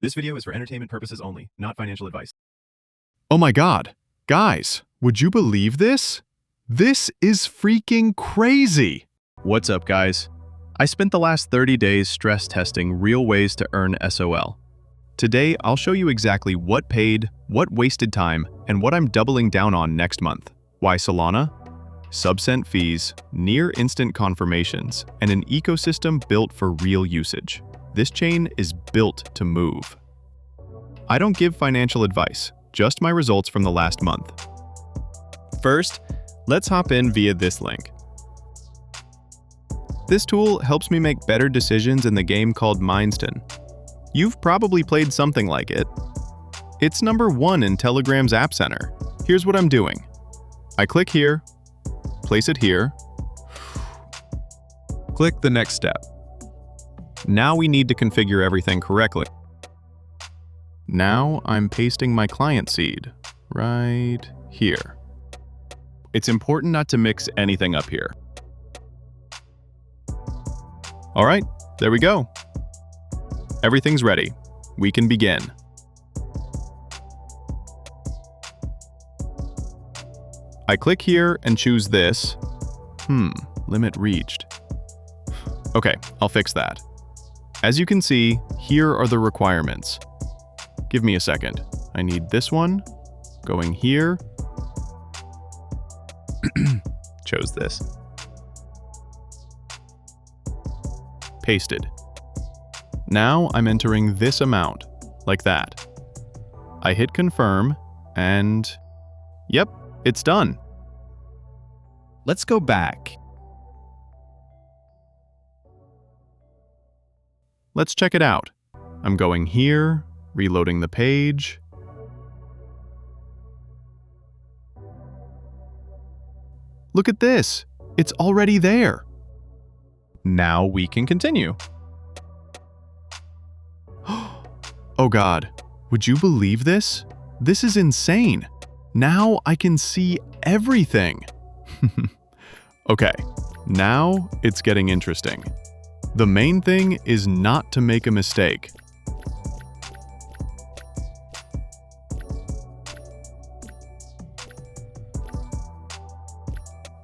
This video is for entertainment purposes only, not financial advice. Oh my God. Guys, would you believe this? This is freaking crazy. What's up, guys? I spent the last 30 days stress testing real ways to earn SOL. Today, I'll show you exactly what paid, what wasted time, and what I'm doubling down on next month. Why Solana? Subcent fees, near-instant confirmations, and an ecosystem built for real usage. This chain is built to move. I don't give financial advice, just my results from the last month. First, let's hop in via this link. This tool helps me make better decisions in the game called Mindston. You've probably played something like it. It's number 1 in Telegram's App Center. Here's what I'm doing. I click here, place it here, click the next step. Now we need to configure everything correctly. Now I'm pasting my client seed right here. It's important not to mix anything up here. All right, there we go. Everything's ready. We can begin. I click here and choose this. Limit reached. Okay, I'll fix that. As you can see, here are the requirements. Give me a second. I need this one, going here. Chose this. Pasted. Now I'm entering this amount, like that. I hit confirm, and yep, it's done. Let's go back. Let's check it out. I'm going here, reloading the page. Look at this. It's already there. Now we can continue. Oh God, would you believe this? This is insane. Now I can see everything. Okay, now it's getting interesting. The main thing is not to make a mistake.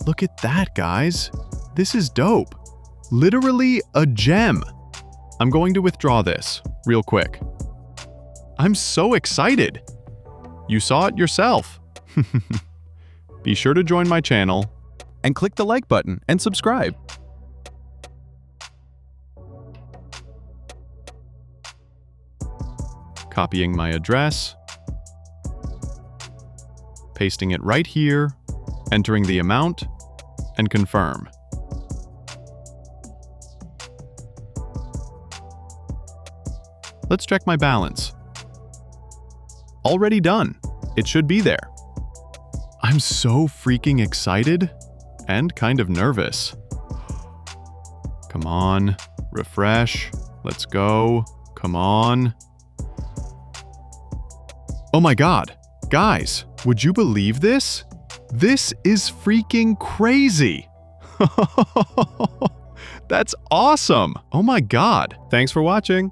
Look at that, guys. This is dope. Literally a gem. I'm going to withdraw this real quick. I'm so excited. You saw it yourself. Be sure to join my channel and click the like button and subscribe. Copying my address, pasting it right here, entering the amount, and confirm. Let's check my balance. Already done. It should be there. I'm so freaking excited and kind of nervous. Come on, refresh. Let's go. Come on. Oh my God. Guys, would you believe this? This is freaking crazy. That's awesome. Oh my God. Thanks for watching.